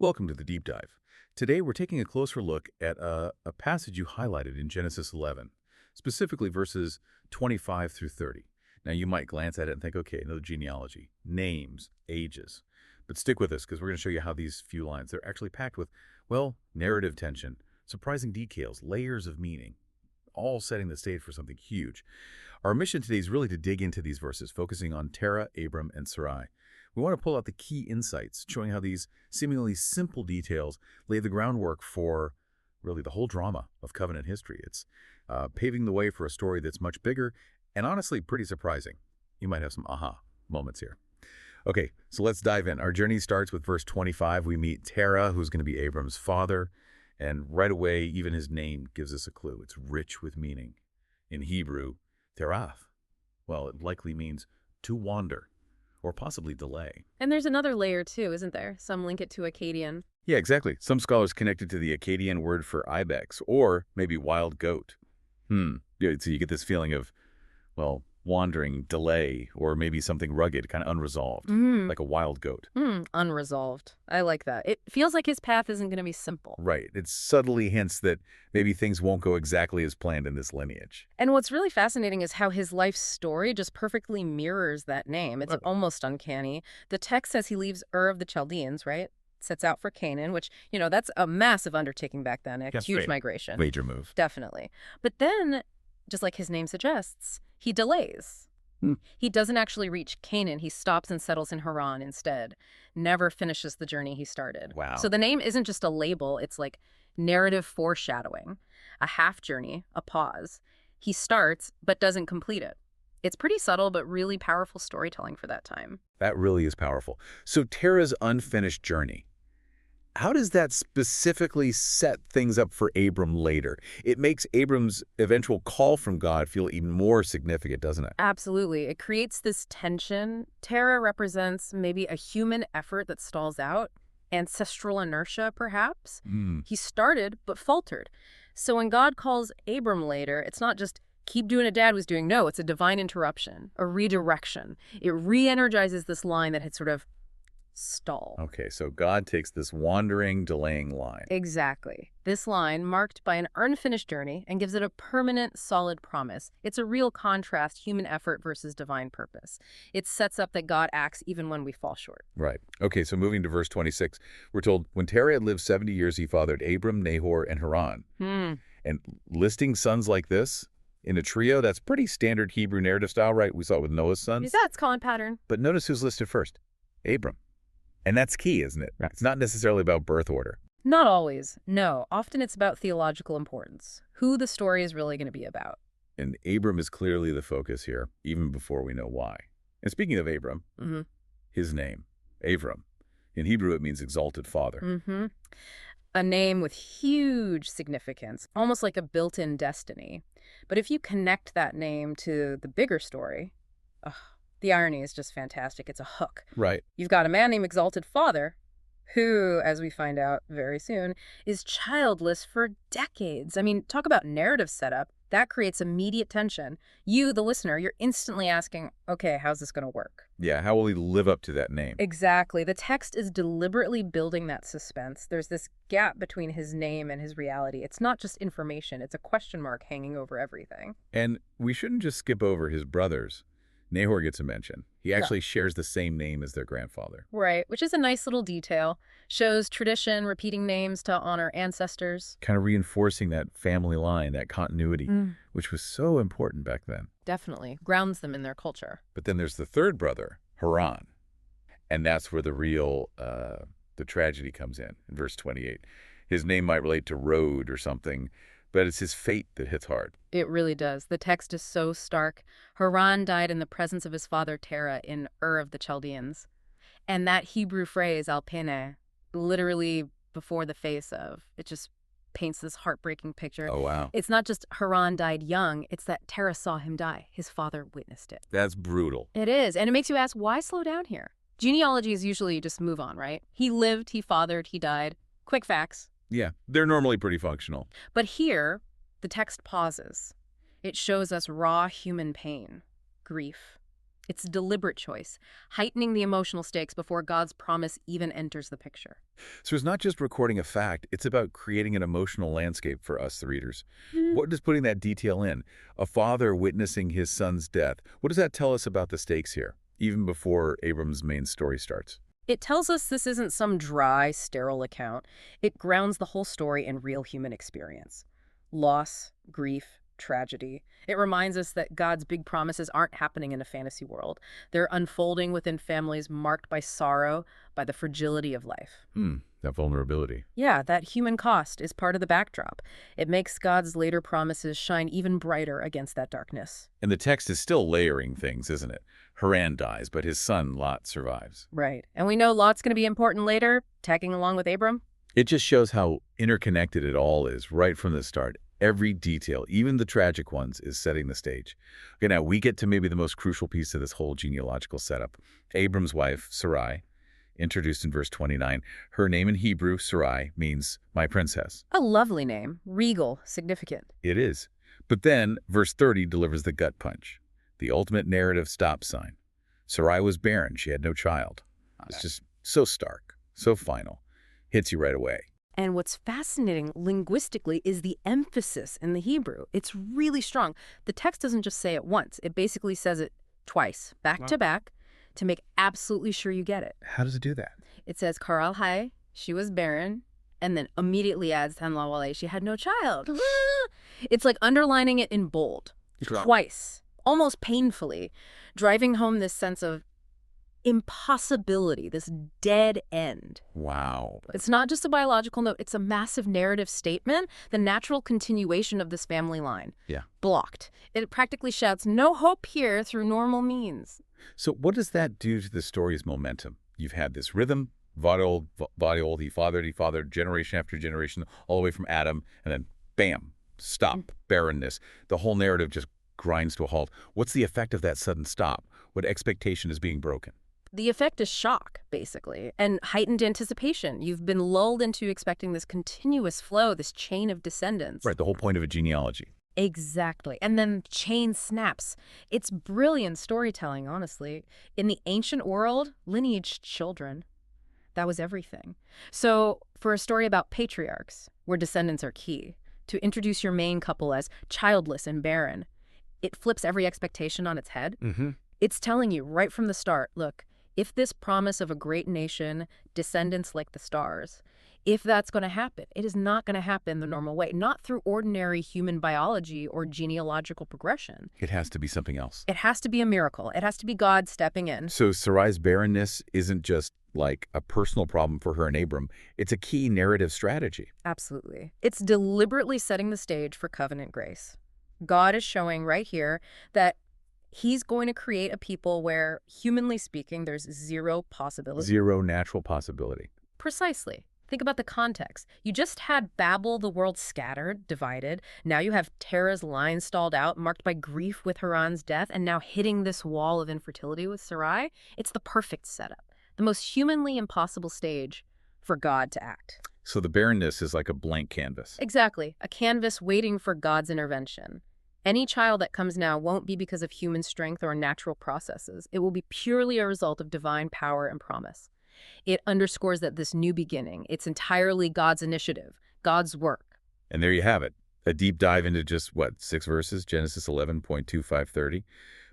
Welcome to the Deep Dive. Today we're taking a closer look at a passage you highlighted in Genesis 11, specifically verses 25 through 30. Now you might glance at it and think, okay, another genealogy, names, ages. But stick with us because we're going to show you how these few lines, they're actually packed with, well, narrative tension, surprising details, layers of meaning, all setting the stage for something huge. Our mission today is really to dig into these verses, focusing on Terah, Abram, and Sarai. We want to pull out the key insights, showing how these seemingly simple details lay the groundwork for really the whole drama of covenant history. It's paving the way for a story that's much bigger and honestly pretty surprising. You might have some aha moments here. Okay, so let's dive in. Our journey starts with verse 25. We meet Terah, who's going to be Abram's father, and right away, even his name gives us a clue. It's rich with meaning. In Hebrew, Terah, well, it likely means to wander, or possibly delay. And there's another layer too, isn't there? Some link it to Akkadian. Yeah, exactly. Some scholars connect it to the Akkadian word for ibex, or maybe wild goat. Yeah, so you get this feeling of, well, wandering, delay, or maybe something rugged, kind of unresolved, like a wild goat. Unresolved. I like that. It feels like his path isn't going to be simple. Right. It subtly hints that maybe things won't go exactly as planned in this lineage. And what's really fascinating is how his life story just perfectly mirrors that name. It's almost uncanny. The text says he leaves Ur of the Chaldeans, right? Sets out for Canaan, which, that's a massive undertaking back then. A huge migration. Major move. Definitely. But then, just like his name suggests, he delays. He doesn't actually reach Canaan. He stops and settles in Haran instead. Never finishes the journey he started. Wow. So the name isn't just a label. It's like narrative foreshadowing, a half journey, a pause. He starts, but doesn't complete it. It's pretty subtle, but really powerful storytelling for that time. That really is powerful. So Terah's unfinished journey, how does that specifically set things up for Abram later? It makes Abram's eventual call from God feel even more significant, doesn't it? Absolutely. It creates this tension. Terah represents maybe a human effort that stalls out, ancestral inertia, perhaps. He started, but faltered. So when God calls Abram later, it's not just keep doing what Dad was doing. No, it's a divine interruption, a redirection. It re-energizes this line that had sort of stalled. Okay, so God takes this wandering, delaying line. Exactly. This line, marked by an unfinished journey, and gives it a permanent, solid promise. It's a real contrast, human effort versus divine purpose. It sets up that God acts even when we fall short. Right. Okay, so moving to verse 26, we're told, when Terah had lived 70 years, he fathered Abram, Nahor, and Haran. And listing sons like this in a trio, that's pretty standard Hebrew narrative style, right? We saw it with Noah's sons. Yeah, it's common pattern. But notice who's listed first. Abram. And that's key, isn't it? Right. It's not necessarily about birth order. Not always. No. Often it's about theological importance, who the story is really going to be about. And Abram is clearly the focus here, even before we know why. And speaking of Abram, his name, Abram. In Hebrew, it means exalted father. A name with huge significance, almost like a built-in destiny. But if you connect that name to the bigger story, the irony is just fantastic. It's a hook. Right. You've got a man named Exalted Father who, as we find out very soon, is childless for decades. I mean, talk about narrative setup. That creates immediate tension. You, the listener, you're instantly asking, okay, how's this going to work? Yeah, how will he live up to that name? Exactly. The text is deliberately building that suspense. There's this gap between his name and his reality. It's not just information. It's a question mark hanging over everything. And we shouldn't just skip over his brothers. Nahor gets a mention. He actually shares the same name as their grandfather. Right, which is a nice little detail. Shows tradition, repeating names to honor ancestors. Kind of reinforcing that family line, that continuity, which was so important back then. Definitely. Grounds them in their culture. But then there's the third brother, Haran. And that's where the real, the tragedy comes in verse 28. His name might relate to road or something, but it's his fate that hits hard. It really does. The text is so stark. Haran died in the presence of his father Terah in Ur of the Chaldeans. And that Hebrew phrase, al pene, literally before the face of, it just paints this heartbreaking picture. Oh, wow. It's not just Haran died young, it's that Terah saw him die. His father witnessed it. That's brutal. It is. And it makes you ask, why slow down here? Genealogy is usually just move on, right? He lived, he fathered, he died. Quick facts. Yeah, they're normally pretty functional. But here, the text pauses. It shows us raw human pain, grief, It's a deliberate choice, heightening the emotional stakes before God's promise even enters the picture. So it's not just recording a fact, it's about creating an emotional landscape for us, the readers. What does putting that detail in? A father witnessing his son's death. What does that tell us about the stakes here, even before Abram's main story starts? It tells us this isn't some dry, sterile account. It grounds the whole story in real human experience. Loss, grief, tragedy. It reminds us that God's big promises aren't happening in a fantasy world. They're unfolding within families marked by sorrow, by the fragility of life. That vulnerability. Yeah, that human cost is part of the backdrop. It makes God's later promises shine even brighter against that darkness. And the text is still layering things, isn't it? Haran dies, but his son Lot survives. Right. And we know Lot's going to be important later, tagging along with Abram. It just shows how interconnected it all is right from the start. Every detail, even the tragic ones, is setting the stage. Okay, now we get to maybe the most crucial piece of this whole genealogical setup. Abram's wife, Sarai, introduced in verse 29. Her name in Hebrew, Sarai, means my princess. A lovely name. Regal. Significant. It is. But then, verse 30 delivers the gut punch. The ultimate narrative stop sign. Sarai was barren. She had no child. It's just so stark, so final. Hits you right away. And what's fascinating linguistically is the emphasis in the Hebrew. It's really strong. The text doesn't just say it once. It basically says it twice, back to back, to make absolutely sure you get it. How does it do that? It says, Karal Hai, she was barren, and then immediately adds, Tanlawale, she had no child. It's like underlining it in bold, twice, almost painfully, driving home this sense of impossibility, this dead end. Wow. It's not just a biological note, it's a massive narrative statement, the natural continuation of this family line. Yeah. Blocked. It practically shouts, no hope here through normal means. So what does that do to the story's momentum? You've had this rhythm, body old, he fathered, generation after generation, all the way from Adam, and then bam, stop, barrenness. The whole narrative just grinds to a halt. What's the effect of that sudden stop? What expectation is being broken? The effect is shock, basically, and heightened anticipation. You've been lulled into expecting this continuous flow, this chain of descendants. Right, the whole point of a genealogy. Exactly. And then chain snaps. It's brilliant storytelling, honestly. In the ancient world, lineage children, that was everything. So for a story about patriarchs, where descendants are key, to introduce your main couple as childless and barren, it flips every expectation on its head. It's telling you right from the start, look, if this promise of a great nation, descendants like the stars, if that's going to happen, it is not going to happen the normal way, not through ordinary human biology or genealogical progression. It has to be something else. It has to be a miracle. It has to be God stepping in. So Sarai's barrenness isn't just like a personal problem for her and Abram. It's a key narrative strategy. Absolutely. It's deliberately setting the stage for covenant grace. God is showing right here that He's going to create a people where, humanly speaking, there's zero possibility. Zero natural possibility. Precisely. Think about the context. You just had Babel, the world scattered, divided. Now you have Terah's line stalled out, marked by grief with Haran's death, and now hitting this wall of infertility with Sarai. It's the perfect setup. The most humanly impossible stage for God to act. So the barrenness is like a blank canvas. Exactly. A canvas waiting for God's intervention. Any child that comes now won't be because of human strength or natural processes. It will be purely a result of divine power and promise. It underscores that this new beginning, it's entirely God's initiative, God's work. And there you have it. A deep dive into just, 6 verses, Genesis 11.2530.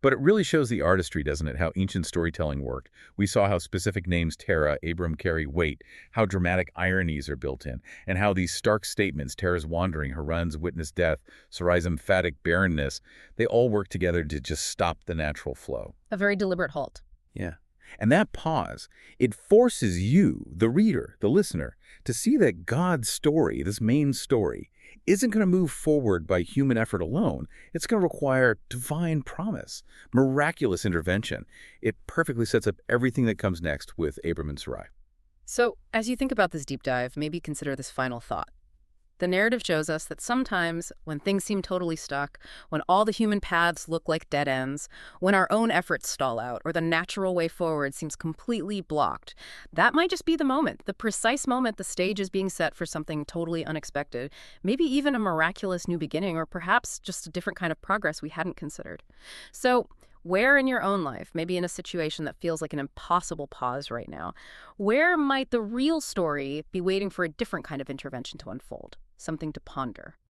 But it really shows the artistry, doesn't it, how ancient storytelling worked. We saw how specific names Terah, Abram carry weight, how dramatic ironies are built in, and how these stark statements, Terah's wandering, Haran's witnessed death, Sarai's emphatic barrenness, they all work together to just stop the natural flow. A very deliberate halt. Yeah. And that pause, it forces you, the reader, the listener, to see that God's story, this main story, isn't going to move forward by human effort alone. It's going to require divine promise, miraculous intervention. It perfectly sets up everything that comes next with Abram and Sarai. So, as you think about this deep dive, maybe consider this final thought. The narrative shows us that sometimes, when things seem totally stuck, when all the human paths look like dead ends, when our own efforts stall out, or the natural way forward seems completely blocked, that might just be the moment, the precise moment the stage is being set for something totally unexpected, maybe even a miraculous new beginning, or perhaps just a different kind of progress we hadn't considered. So, Where in your own life, maybe in a situation that feels like an impossible pause right now, where might the real story be waiting for a different kind of intervention to unfold? Something to ponder.